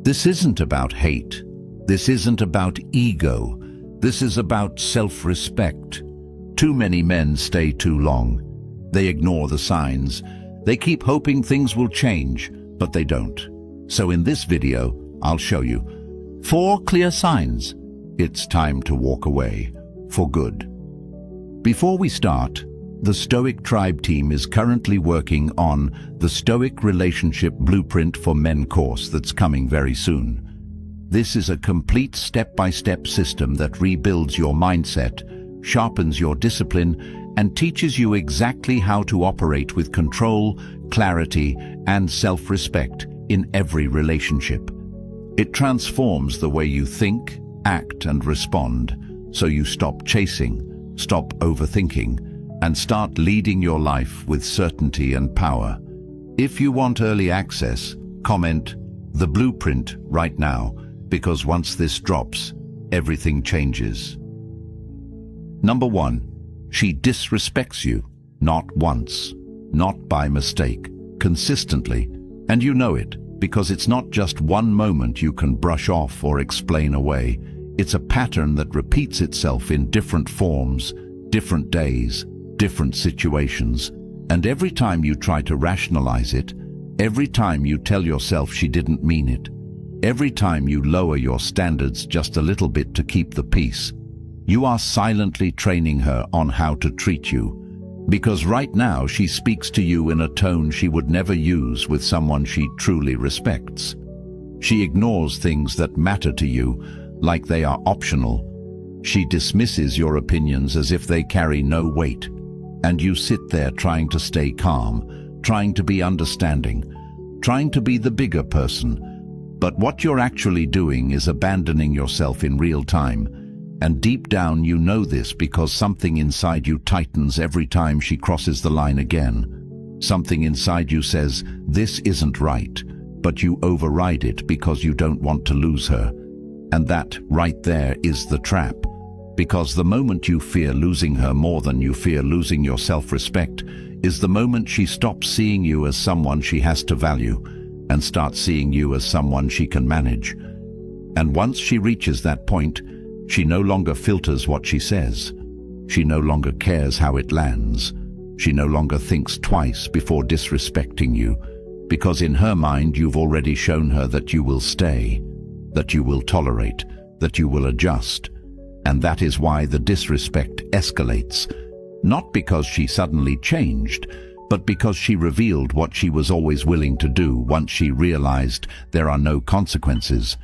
This isn't about hate. This isn't about ego. This is about self-respect. Too many men stay too long. They ignore the signs. They keep hoping things will change, but they don't. So in this video, I'll show you 4 clear signs it's time to walk away for good. Before we start, the Stoic Tribe team is currently working on the Stoic Relationship Blueprint for Men course that's coming very soon. This is a complete step-by-step system that rebuilds your mindset, sharpens your discipline, and teaches you exactly how to operate with control, clarity, and self-respect in every relationship. It transforms the way you think, act, and respond, so you stop chasing, stop overthinking, and start leading your life with certainty and power. If you want early access, comment the blueprint right now, because once this drops, everything changes. Number 1, she disrespects you, not once, not by mistake, consistently, and you know it, because it's not just one moment you can brush off or explain away. It's a pattern that repeats itself in different forms, different days, different situations, and every time you try to rationalize it, every time you tell yourself she didn't mean it, every time you lower your standards just a little bit to keep the peace, you are silently training her on how to treat you. Because right now she speaks to you in a tone she would never use with someone she truly respects. She ignores things that matter to you, like they are optional. She dismisses your opinions as if they carry no weight. And you sit there trying to stay calm, trying to be understanding, trying to be the bigger person. But what you're actually doing is abandoning yourself in real time. And deep down you know this because something inside you tightens every time she crosses the line again. Something inside you says, this isn't right, but you override it because you don't want to lose her. And that right there is the trap. Because the moment you fear losing her more than you fear losing your self-respect is the moment she stops seeing you as someone she has to value and starts seeing you as someone she can manage. And once she reaches that point, she no longer filters what she says. She no longer cares how it lands. She no longer thinks twice before disrespecting you, because in her mind you've already shown her that you will stay, that you will tolerate, that you will adjust. And that is why the disrespect escalates, not because she suddenly changed, but because she revealed what she was always willing to do once she realized there are no consequences.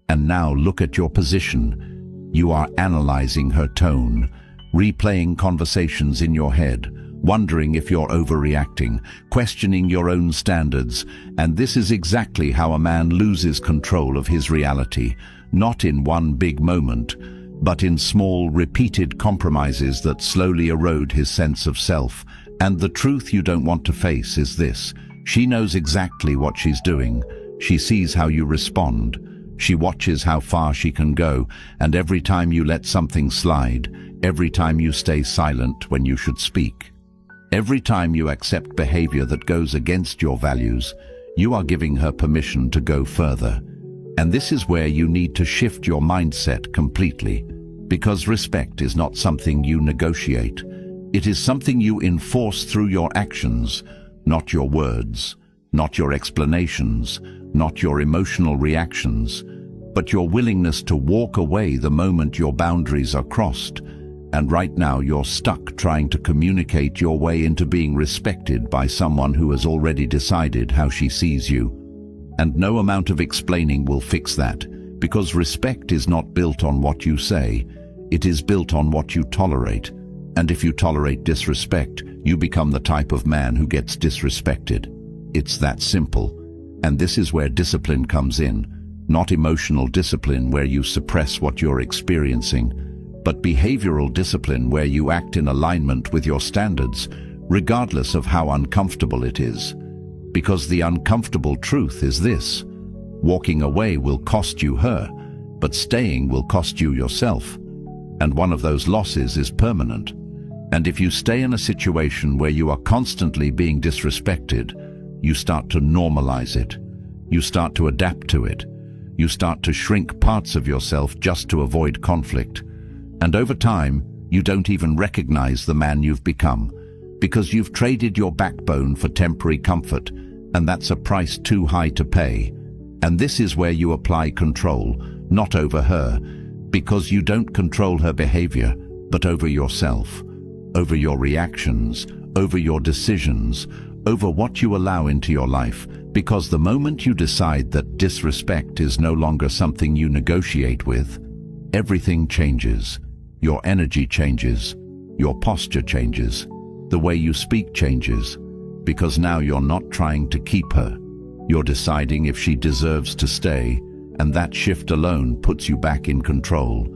And now look at your position. You are analyzing her tone, replaying conversations in your head, wondering if you're overreacting, questioning your own standards. And this is exactly how a man loses control of his reality, not in one big moment, but in small, repeated compromises that slowly erode his sense of self. And the truth you don't want to face is this: she knows exactly what she's doing. She sees how you respond. She watches how far she can go, and every time you let something slide, every time you stay silent when you should speak, every time you accept behavior that goes against your values, you are giving her permission to go further. And this is where you need to shift your mindset completely, because respect is not something you negotiate. It is something you enforce through your actions, not your words, not your explanations, not your emotional reactions, but your willingness to walk away the moment your boundaries are crossed. And right now you're stuck trying to communicate your way into being respected by someone who has already decided how she sees you. And no amount of explaining will fix that, because respect is not built on what you say, it is built on what you tolerate. And if you tolerate disrespect, you become the type of man who gets disrespected. It's that simple. And this is where discipline comes in. Not emotional discipline where you suppress what you're experiencing, but behavioral discipline where you act in alignment with your standards, regardless of how uncomfortable it is. Because the uncomfortable truth is this: walking away will cost you her, but staying will cost you yourself. And one of those losses is permanent. And if you stay in a situation where you are constantly being disrespected, you start to normalize it. You start to adapt to it. You start to shrink parts of yourself just to avoid conflict. And over time, you don't even recognize the man you've become, because you've traded your backbone for temporary comfort, and that's a price too high to pay. And this is where you apply control, not over her, because you don't control her behavior, but over yourself, over your reactions, over your decisions, over what you allow into your life, because the moment you decide that disrespect is no longer something you negotiate with, everything changes. Your energy changes, your posture changes, the way you speak changes, because now you're not trying to keep her. You're deciding if she deserves to stay, and that shift alone puts you back in control.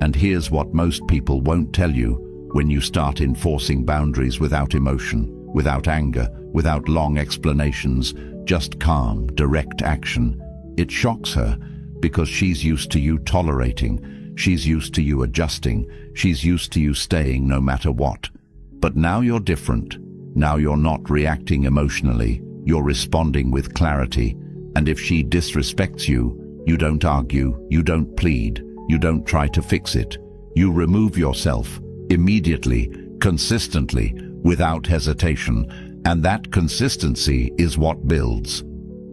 And here's what most people won't tell you: when you start enforcing boundaries without emotion, without anger, without long explanations, just calm, direct action, it shocks her, because she's used to you tolerating, she's used to you adjusting, she's used to you staying no matter what. But now you're different. Now you're not reacting emotionally, you're responding with clarity. And if she disrespects you, you don't argue, you don't plead, you don't try to fix it. You remove yourself, immediately, consistently, without hesitation, and that consistency is what builds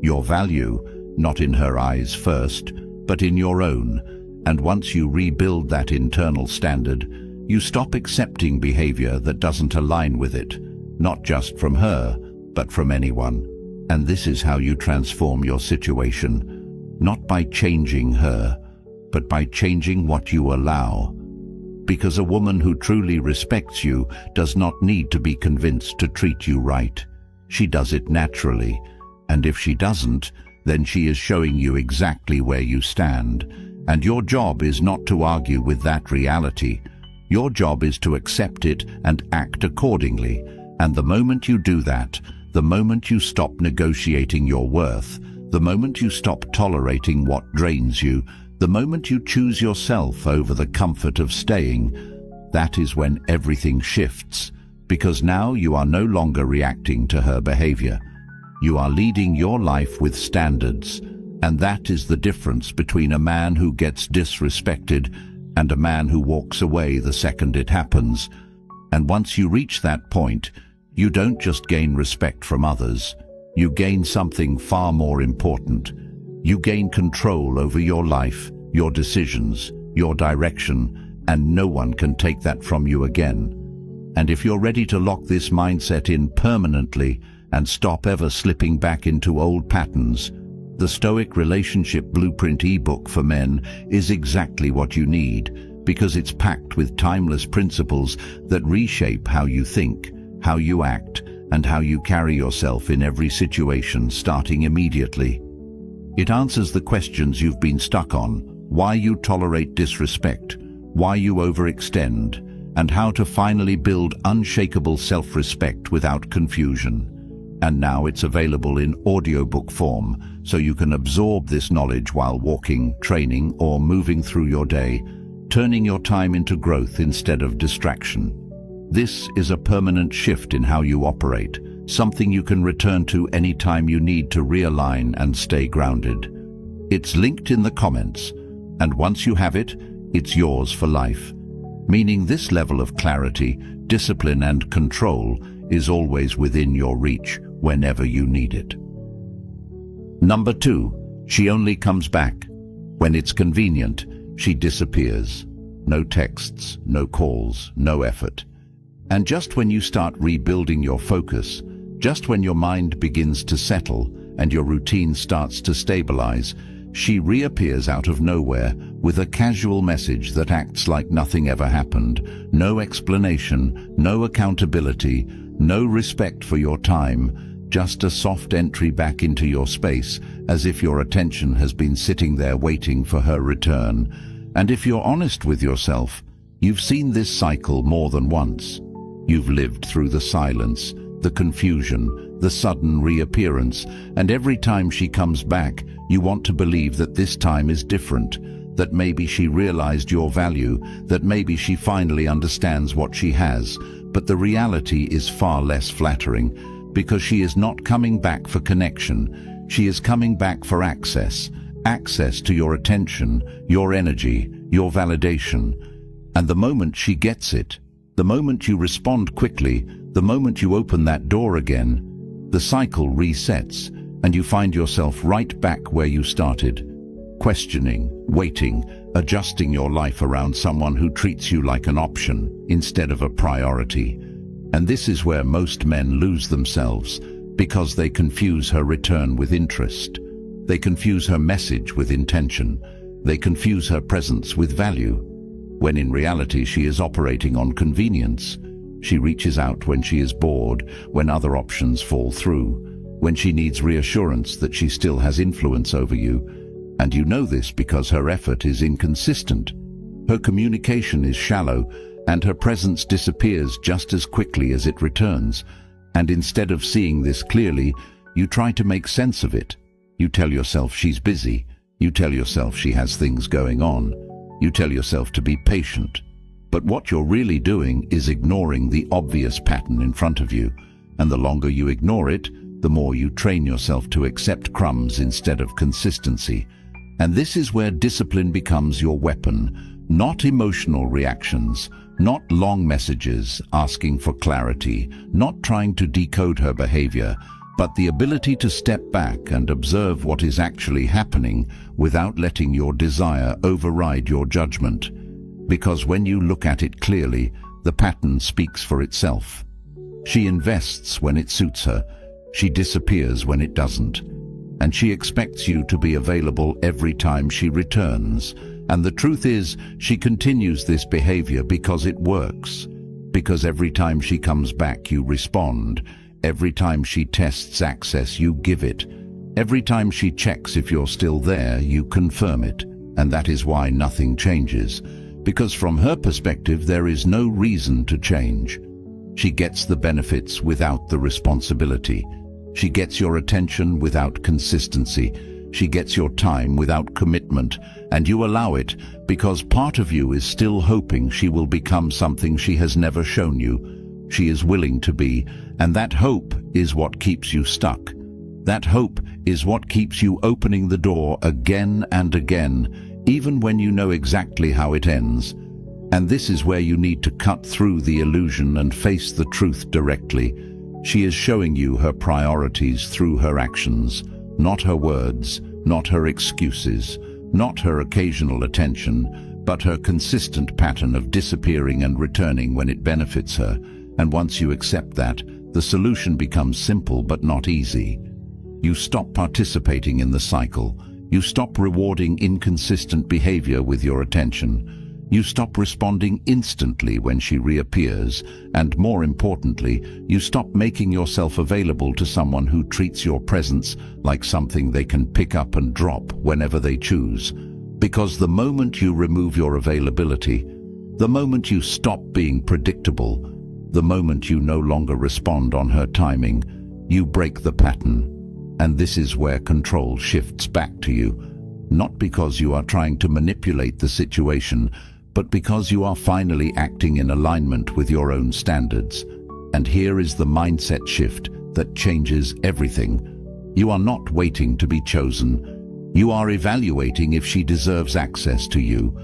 your value, not in her eyes first, but in your own. And once you rebuild that internal standard, you stop accepting behavior that doesn't align with it, not just from her, but from anyone. And this is how you transform your situation, not by changing her, but by changing what you allow. Because a woman who truly respects you does not need to be convinced to treat you right. She does it naturally, and if she doesn't, then she is showing you exactly where you stand. And your job is not to argue with that reality. Your job is to accept it and act accordingly. And the moment you do that, the moment you stop negotiating your worth, the moment you stop tolerating what drains you, the moment you choose yourself over the comfort of staying, that is when everything shifts, because now you are no longer reacting to her behavior. You are leading your life with standards, and that is the difference between a man who gets disrespected and a man who walks away the second it happens. And once you reach that point, you don't just gain respect from others, you gain something far more important. You gain control over your life, your decisions, your direction, and no one can take that from you again. And if you're ready to lock this mindset in permanently and stop ever slipping back into old patterns, the Stoic Relationship Blueprint ebook for men is exactly what you need, because it's packed with timeless principles that reshape how you think, how you act, and how you carry yourself in every situation, starting immediately. It answers the questions you've been stuck on: why you tolerate disrespect, why you overextend, and how to finally build unshakable self-respect without confusion. And now it's available in audiobook form, so you can absorb this knowledge while walking, training, or moving through your day, turning your time into growth instead of distraction. This is a permanent shift in how you operate, something you can return to anytime you need to realign and stay grounded. It's linked in the comments, and once you have it, it's yours for life. Meaning this level of clarity, discipline, and control is always within your reach whenever you need it. Number 2, she only comes back. When it's convenient, she disappears. No texts, no calls, no effort. And just when you start rebuilding your focus, just when your mind begins to settle and your routine starts to stabilize, she reappears out of nowhere with a casual message that acts like nothing ever happened. No explanation, no accountability, no respect for your time, just a soft entry back into your space, as if your attention has been sitting there waiting for her return. And if you're honest with yourself, you've seen this cycle more than once. You've lived through the silence, the confusion, the sudden reappearance, and every time she comes back, you want to believe that this time is different, that maybe she realized your value, that maybe she finally understands what she has. But the reality is far less flattering, because she is not coming back for connection. She is coming back for access, access to your attention, your energy, your validation. And the moment she gets it, the moment you respond quickly, the moment you open that door again, the cycle resets and you find yourself right back where you started, questioning, waiting, adjusting your life around someone who treats you like an option instead of a priority. And this is where most men lose themselves, because they confuse her return with interest. They confuse her message with intention. They confuse her presence with value, when in reality she is operating on convenience. She reaches out when she is bored, when other options fall through, when she needs reassurance that she still has influence over you. And you know this because her effort is inconsistent. Her communication is shallow, and her presence disappears just as quickly as it returns. And instead of seeing this clearly, you try to make sense of it. You tell yourself she's busy. You tell yourself she has things going on. You tell yourself to be patient. But what you're really doing is ignoring the obvious pattern in front of you. And the longer you ignore it, the more you train yourself to accept crumbs instead of consistency. And this is where discipline becomes your weapon, not emotional reactions, not long messages asking for clarity, not trying to decode her behavior, but the ability to step back and observe what is actually happening without letting your desire override your judgment. Because when you look at it clearly, the pattern speaks for itself. She invests when it suits her, she disappears when it doesn't, and she expects you to be available every time she returns. And the truth is, she continues this behavior because it works. Because every time she comes back, you respond. Every time she tests access, you give it. Every time she checks if you're still there, you confirm it. And that is why nothing changes. Because from her perspective, there is no reason to change. She gets the benefits without the responsibility. She gets your attention without consistency. She gets your time without commitment, and you allow it because part of you is still hoping she will become something she has never shown you. She is willing to be, and that hope is what keeps you stuck. That hope is what keeps you opening the door again and again, even when you know exactly how it ends. And this is where you need to cut through the illusion and face the truth directly. She is showing you her priorities through her actions. Not her words, not her excuses, not her occasional attention, but her consistent pattern of disappearing and returning when it benefits her. And once you accept that, the solution becomes simple but not easy. You stop participating in the cycle. You stop rewarding inconsistent behavior with your attention. You stop responding instantly when she reappears, and more importantly, you stop making yourself available to someone who treats your presence like something they can pick up and drop whenever they choose. Because the moment you remove your availability, the moment you stop being predictable, the moment you no longer respond on her timing, you break the pattern. And this is where control shifts back to you, not because you are trying to manipulate the situation, but because you are finally acting in alignment with your own standards. And here is the mindset shift that changes everything. You are not waiting to be chosen. You are evaluating if she deserves access to you.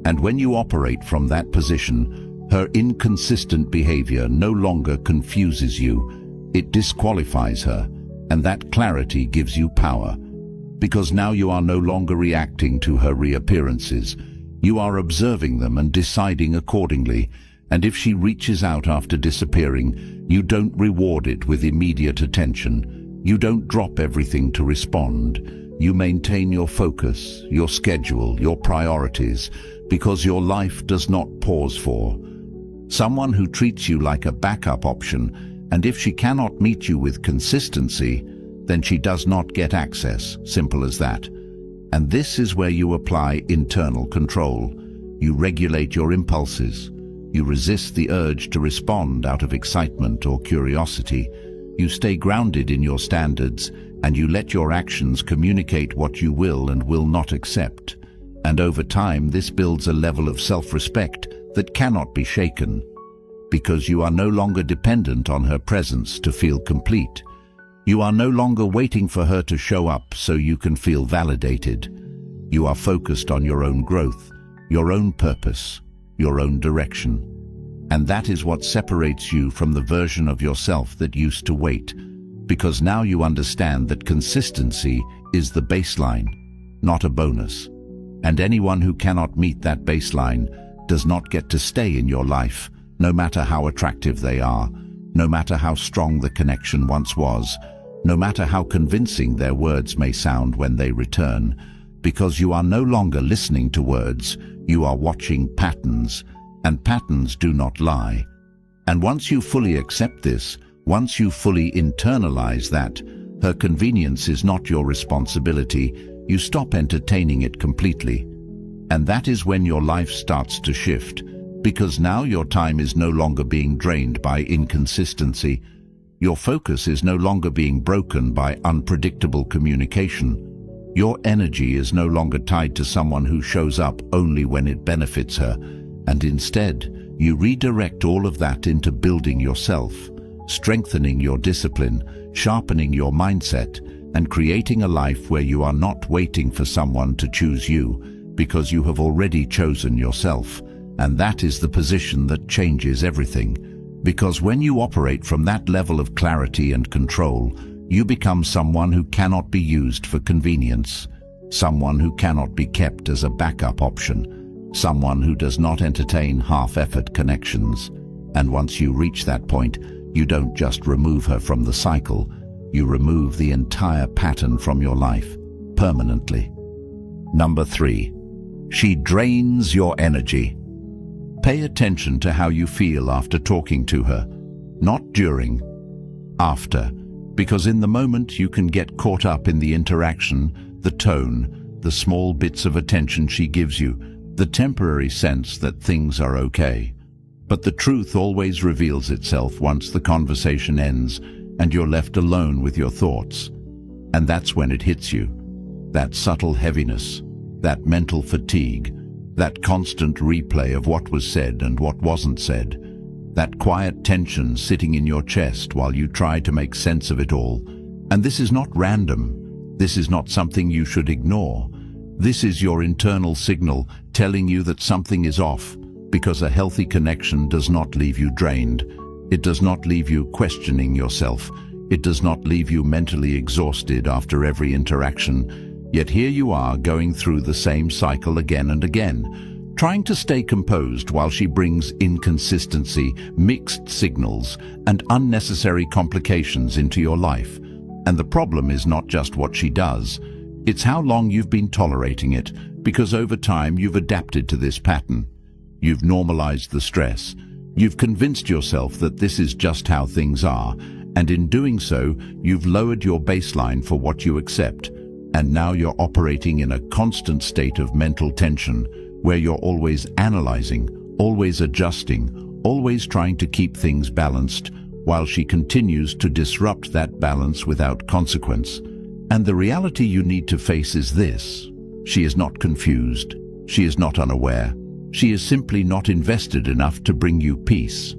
And when you operate from that position, her inconsistent behavior no longer confuses you. It disqualifies her, and that clarity gives you power. Because now you are no longer reacting to her reappearances. You are observing them and deciding accordingly, and if she reaches out after disappearing, you don't reward it with immediate attention. You don't drop everything to respond. You maintain your focus, your schedule, your priorities, because your life does not pause for someone who treats you like a backup option, and if she cannot meet you with consistency, then she does not get access, simple as that. And this is where you apply internal control. You regulate your impulses. You resist the urge to respond out of excitement or curiosity. You stay grounded in your standards, and you let your actions communicate what you will and will not accept. And over time, this builds a level of self-respect that cannot be shaken, because you are no longer dependent on her presence to feel complete. You are no longer waiting for her to show up so you can feel validated. You are focused on your own growth, your own purpose, your own direction. And that is what separates you from the version of yourself that used to wait, because now you understand that consistency is the baseline, not a bonus. And anyone who cannot meet that baseline does not get to stay in your life, no matter how attractive they are, no matter how strong the connection once was, no matter how convincing their words may sound when they return, because you are no longer listening to words, you are watching patterns, and patterns do not lie. And once you fully accept this, once you fully internalize that her convenience is not your responsibility, you stop entertaining it completely. And that is when your life starts to shift, because now your time is no longer being drained by inconsistency. Your focus is no longer being broken by unpredictable communication. Your energy is no longer tied to someone who shows up only when it benefits her, and instead, you redirect all of that into building yourself, strengthening your discipline, sharpening your mindset, and creating a life where you are not waiting for someone to choose you, because you have already chosen yourself. And that is the position that changes everything. Because when you operate from that level of clarity and control, you become someone who cannot be used for convenience, someone who cannot be kept as a backup option, someone who does not entertain half-effort connections. And once you reach that point, you don't just remove her from the cycle, you remove the entire pattern from your life, permanently. Number 3, she drains your energy. Pay attention to how you feel after talking to her, not during, after, because in the moment you can get caught up in the interaction, the tone, the small bits of attention she gives you, the temporary sense that things are okay. But the truth always reveals itself once the conversation ends and you're left alone with your thoughts. And that's when it hits you. That subtle heaviness, that mental fatigue, that constant replay of what was said and what wasn't said, that quiet tension sitting in your chest while you try to make sense of it all. And this is not random. This is not something you should ignore. This is your internal signal telling you that something is off, because a healthy connection does not leave you drained. It does not leave you questioning yourself. It does not leave you mentally exhausted after every interaction. Yet here you are going through the same cycle again and again, trying to stay composed while she brings inconsistency, mixed signals, and unnecessary complications into your life. And the problem is not just what she does, it's how long you've been tolerating it, because over time you've adapted to this pattern. You've normalized the stress. You've convinced yourself that this is just how things are, and in doing so, you've lowered your baseline for what you accept. And now you're operating in a constant state of mental tension, where you're always analyzing, always adjusting, always trying to keep things balanced, while she continues to disrupt that balance without consequence. And the reality you need to face is this: she is not confused. She is not unaware. She is simply not invested enough to bring you peace.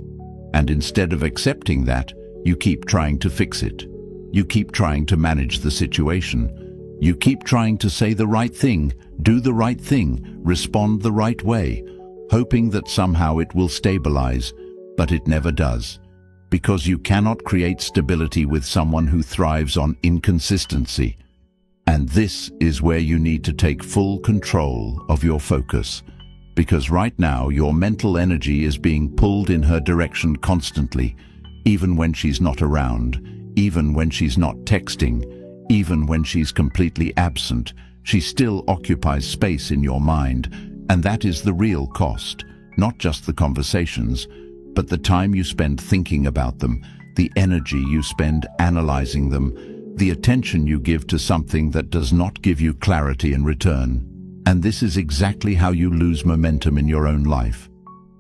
And instead of accepting that, you keep trying to fix it. You keep trying to manage the situation. You keep trying to say the right thing, do the right thing, respond the right way, hoping that somehow it will stabilize, but it never does. Because you cannot create stability with someone who thrives on inconsistency. And this is where you need to take full control of your focus. Because right now your mental energy is being pulled in her direction constantly, even when she's not around, even when she's not texting, even when she's completely absent. She still occupies space in your mind, and that is the real cost, not just the conversations, but the time you spend thinking about them, the energy you spend analyzing them, the attention you give to something that does not give you clarity in return. And this is exactly how you lose momentum in your own life.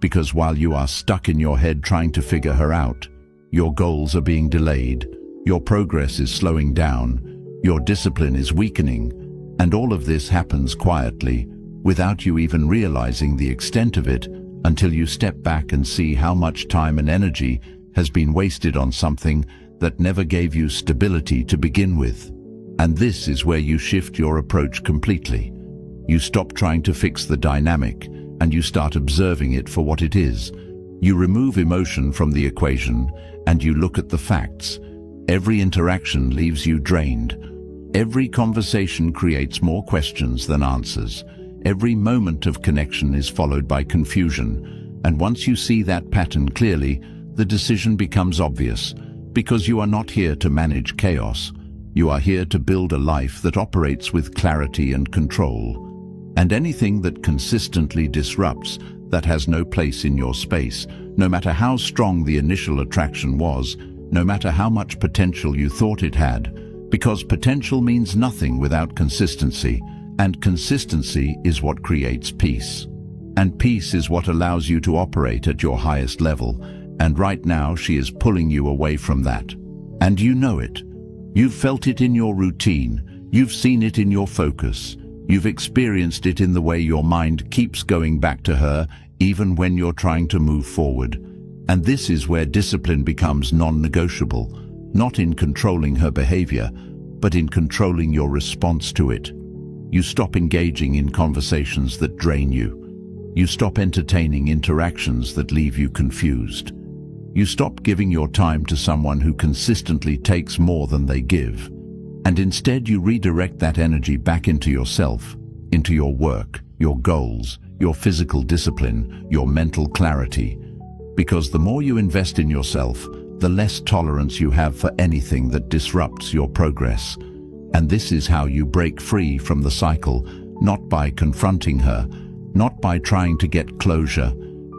Because while you are stuck in your head trying to figure her out, your goals are being delayed, your progress is slowing down, your discipline is weakening, and all of this happens quietly, without you even realizing the extent of it, until you step back and see how much time and energy has been wasted on something that never gave you stability to begin with. And this is where you shift your approach completely. You stop trying to fix the dynamic and you start observing it for what it is. You remove emotion from the equation and you look at the facts. Every interaction leaves you drained. Every conversation creates more questions than answers. Every moment of connection is followed by confusion. And once you see that pattern clearly, the decision becomes obvious, because you are not here to manage chaos. You are here to build a life that operates with clarity and control. And anything that consistently disrupts, that has no place in your space, no matter how strong the initial attraction was, no matter how much potential you thought it had, because potential means nothing without consistency, and consistency is what creates peace. And peace is what allows you to operate at your highest level, and right now she is pulling you away from that. And you know it. You've felt it in your routine, you've seen it in your focus, you've experienced it in the way your mind keeps going back to her, even when you're trying to move forward. And this is where discipline becomes non-negotiable, not in controlling her behavior, but in controlling your response to it. You stop engaging in conversations that drain you. You stop entertaining interactions that leave you confused. You stop giving your time to someone who consistently takes more than they give. And instead you redirect that energy back into yourself, into your work, your goals, your physical discipline, your mental clarity. Because the more you invest in yourself, the less tolerance you have for anything that disrupts your progress. And this is how you break free from the cycle, not by confronting her, not by trying to get closure,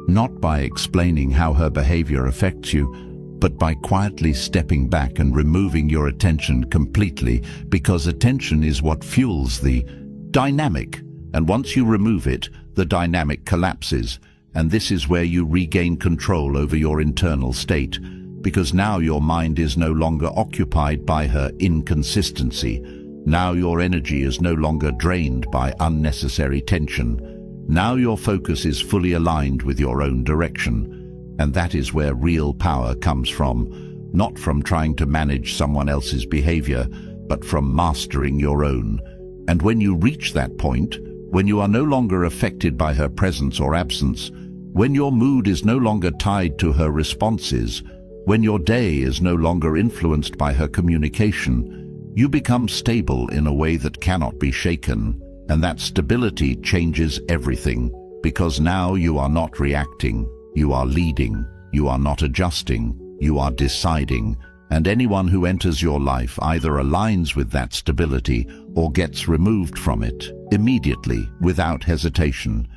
not by explaining how her behavior affects you, but by quietly stepping back and removing your attention completely, because attention is what fuels the dynamic. And once you remove it, the dynamic collapses, and this is where you regain control over your internal state, because now your mind is no longer occupied by her inconsistency. Now your energy is no longer drained by unnecessary tension. Now your focus is fully aligned with your own direction. And that is where real power comes from, not from trying to manage someone else's behavior, but from mastering your own. And when you reach that point, when you are no longer affected by her presence or absence, when your mood is no longer tied to her responses, when your day is no longer influenced by her communication, you become stable in a way that cannot be shaken. And that stability changes everything, because now you are not reacting, you are leading, you are not adjusting, you are deciding. And anyone who enters your life either aligns with that stability or gets removed from it immediately, without hesitation.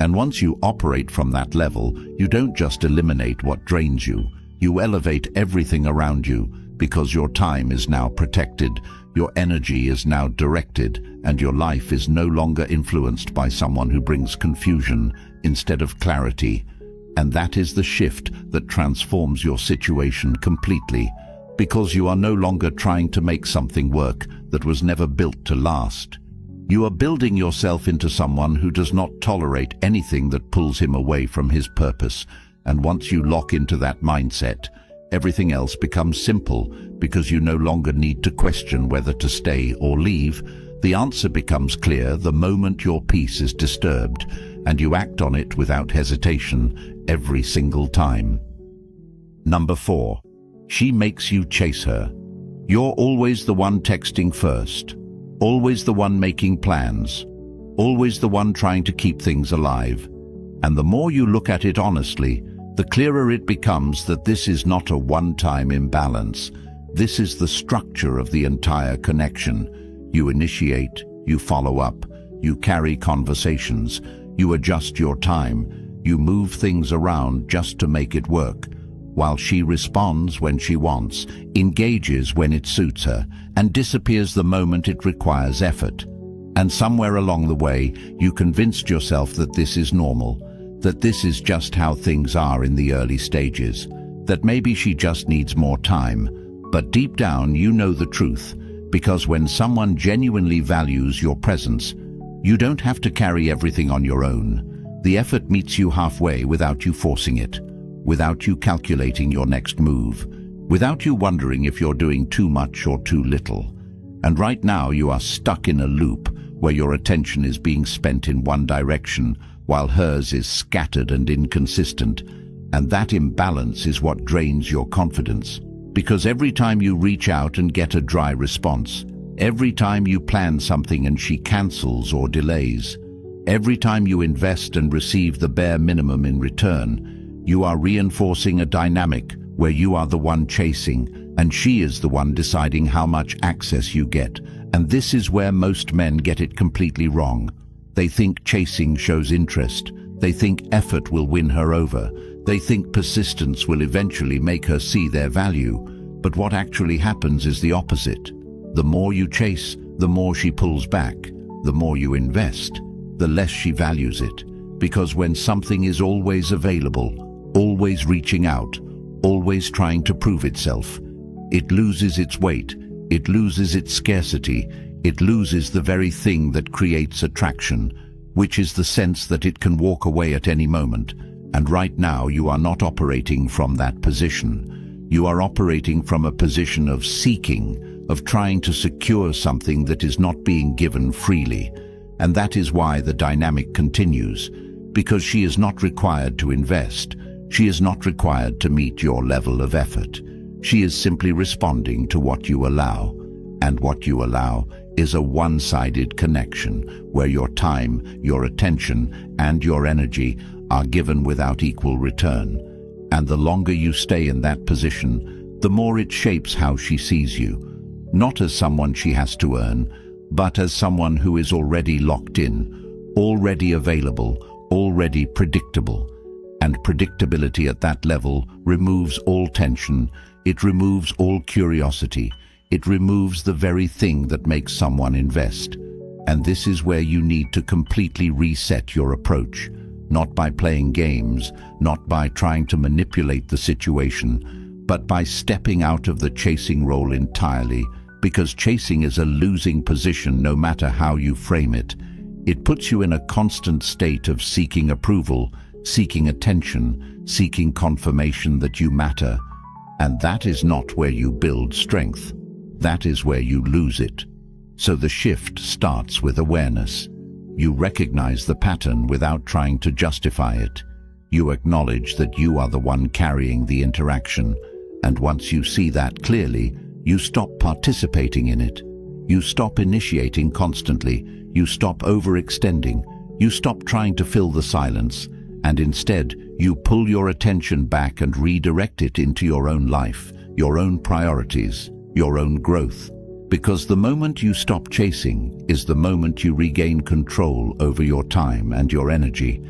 And once you operate from that level, you don't just eliminate what drains you, you elevate everything around you, because your time is now protected, your energy is now directed, and your life is no longer influenced by someone who brings confusion instead of clarity. And that is the shift that transforms your situation completely, because you are no longer trying to make something work that was never built to last. You are building yourself into someone who does not tolerate anything that pulls him away from his purpose. And once you lock into that mindset, everything else becomes simple, because you no longer need to question whether to stay or leave. The answer becomes clear the moment your peace is disturbed, and you act on it without hesitation every single time. Number 4. She makes you chase her. You're always the one texting first, always the one making plans, always the one trying to keep things alive. And the more you look at it honestly, the clearer it becomes that this is not a one-time imbalance. This is the structure of the entire connection. You initiate, you follow up, you carry conversations, you adjust your time, you move things around just to make it work, while she responds when she wants, engages when it suits her, and disappears the moment it requires effort. And somewhere along the way, you convinced yourself that this is normal, that this is just how things are in the early stages, that maybe she just needs more time. But deep down you know the truth, because when someone genuinely values your presence, you don't have to carry everything on your own. The effort meets you halfway without you forcing it, without you calculating your next move, without you wondering if you're doing too much or too little. And right now you are stuck in a loop where your attention is being spent in one direction while hers is scattered and inconsistent. And that imbalance is what drains your confidence. Because every time you reach out and get a dry response, every time you plan something and she cancels or delays, every time you invest and receive the bare minimum in return, you are reinforcing a dynamic where you are the one chasing and she is the one deciding how much access you get. And this is where most men get it completely wrong. They think chasing shows interest. They think effort will win her over. They think persistence will eventually make her see their value. But what actually happens is the opposite. The more you chase, the more she pulls back. The more you invest, the less she values it. Because when something is always available, always reaching out, always trying to prove itself, it loses its weight, it loses its scarcity, it loses the very thing that creates attraction, which is the sense that it can walk away at any moment. And right now you are not operating from that position. You are operating from a position of seeking, of trying to secure something that is not being given freely. And that is why the dynamic continues, because she is not required to invest. She is not required to meet your level of effort. She is simply responding to what you allow. And what you allow is a one-sided connection where your time, your attention, and your energy are given without equal return. And the longer you stay in that position, the more it shapes how she sees you, not as someone she has to earn, but as someone who is already locked in, already available, already predictable. And predictability at that level removes all tension, it removes all curiosity, it removes the very thing that makes someone invest. And this is where you need to completely reset your approach. Not by playing games, not by trying to manipulate the situation, but by stepping out of the chasing role entirely, because chasing is a losing position no matter how you frame it. It puts you in a constant state of seeking approval, seeking attention, seeking confirmation that you matter. And that is not where you build strength. That is where you lose it. So the shift starts with awareness. You recognize the pattern without trying to justify it. You acknowledge that you are the one carrying the interaction. And once you see that clearly, you stop participating in it. You stop initiating constantly. You stop overextending. You stop trying to fill the silence. And instead, you pull your attention back and redirect it into your own life, your own priorities, your own growth. Because the moment you stop chasing is the moment you regain control over your time and your energy.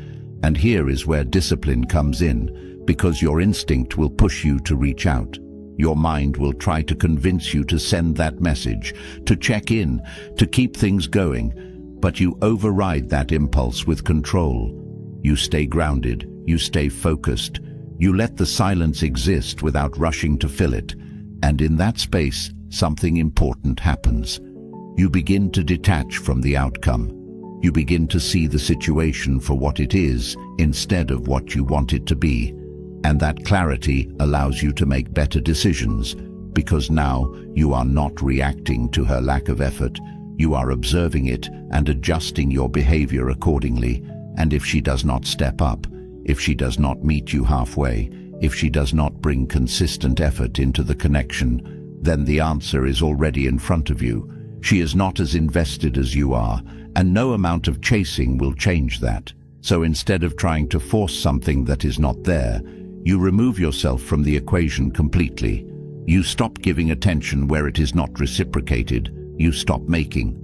And here is where discipline comes in, because your instinct will push you to reach out. Your mind will try to convince you to send that message, to check in, to keep things going. But you override that impulse with control. You stay grounded, you stay focused. You let the silence exist without rushing to fill it. And in that space, something important happens. You begin to detach from the outcome. You begin to see the situation for what it is instead of what you want it to be. And that clarity allows you to make better decisions, because now you are not reacting to her lack of effort. You are observing it and adjusting your behavior accordingly. And if she does not step up, if she does not meet you halfway, if she does not bring consistent effort into the connection, then the answer is already in front of you. She is not as invested as you are, and no amount of chasing will change that. So instead of trying to force something that is not there, you remove yourself from the equation completely. You stop giving attention where it is not reciprocated. You stop making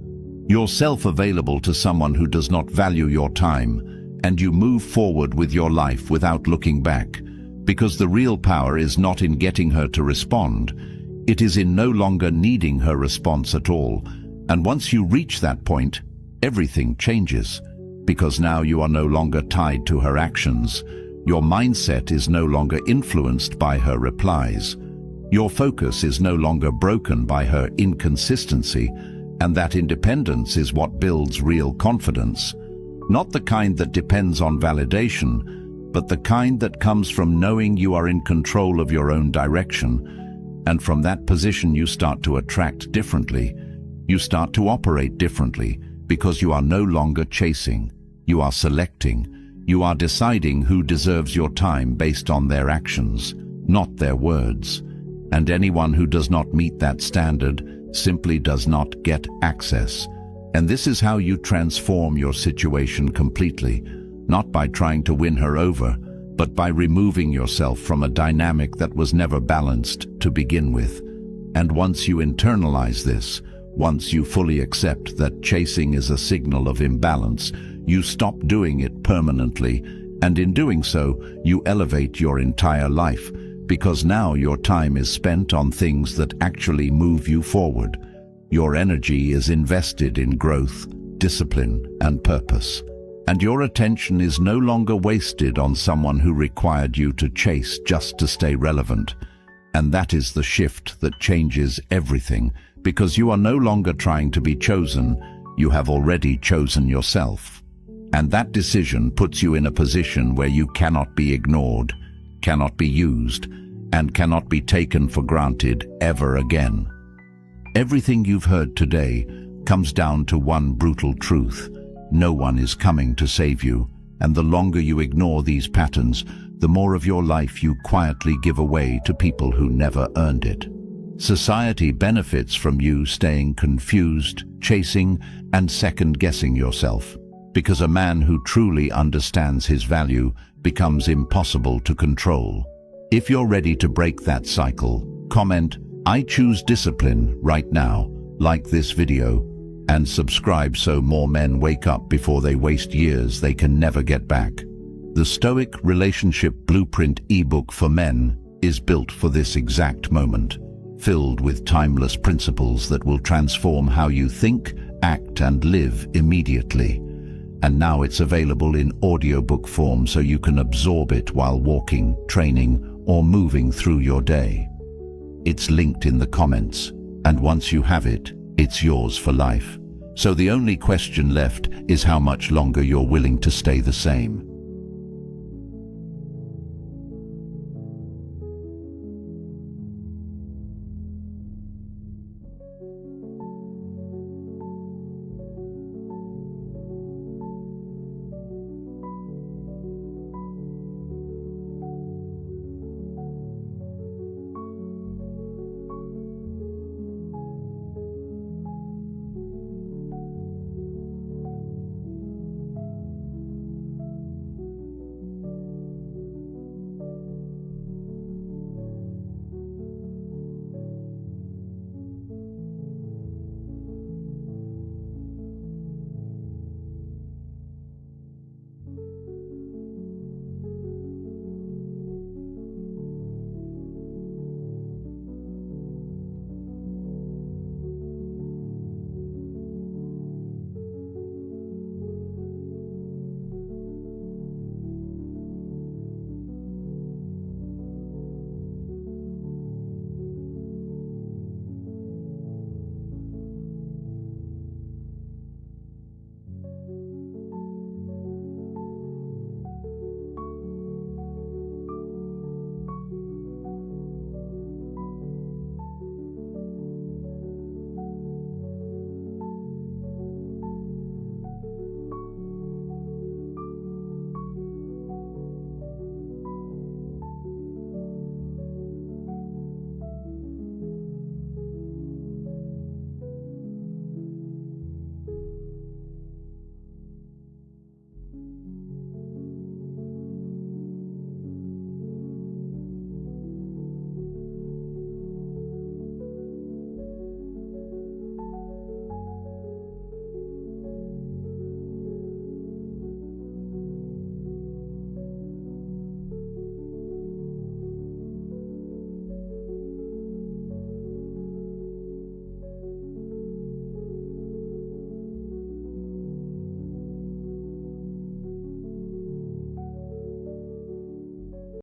yourself available to someone who does not value your time, and you move forward with your life without looking back. Because the real power is not in getting her to respond. It is in no longer needing her response at all. And once you reach that point, everything changes. Because now you are no longer tied to her actions. Your mindset is no longer influenced by her replies. Your focus is no longer broken by her inconsistency. And that independence is what builds real confidence. Not the kind that depends on validation, but the kind that comes from knowing you are in control of your own direction. And from that position you start to attract differently. You start to operate differently. because you are no longer chasing. You are selecting. You are deciding who deserves your time based on their actions, not their words. And anyone who does not meet that standard simply does not get access. And this is how you transform your situation completely, not by trying to win her over, but by removing yourself from a dynamic that was never balanced to begin with. And once you internalize this, once you fully accept that chasing is a signal of imbalance, you stop doing it permanently, and in doing so, you elevate your entire life, because now your time is spent on things that actually move you forward. Your energy is invested in growth, discipline, and purpose. And your attention is no longer wasted on someone who required you to chase just to stay relevant. And that is the shift that changes everything, because you are no longer trying to be chosen, you have already chosen yourself. And that decision puts you in a position where you cannot be ignored, cannot be used, and cannot be taken for granted ever again. Everything you've heard today comes down to one brutal truth. No one is coming to save you, and the longer you ignore these patterns, the more of your life you quietly give away to people who never earned it. Society benefits from you staying confused, chasing, and second-guessing yourself, because a man who truly understands his value becomes impossible to control. If you're ready to break that cycle, comment, "I choose discipline" right now, like this video, and subscribe so more men wake up before they waste years they can never get back. The Stoic Relationship Blueprint ebook for men is built for this exact moment, filled with timeless principles that will transform how you think, act, and live immediately. And now it's available in audiobook form so you can absorb it while walking, training, or moving through your day. It's linked in the comments, and once you have it, it's yours for life. So the only question left is how much longer you're willing to stay the same.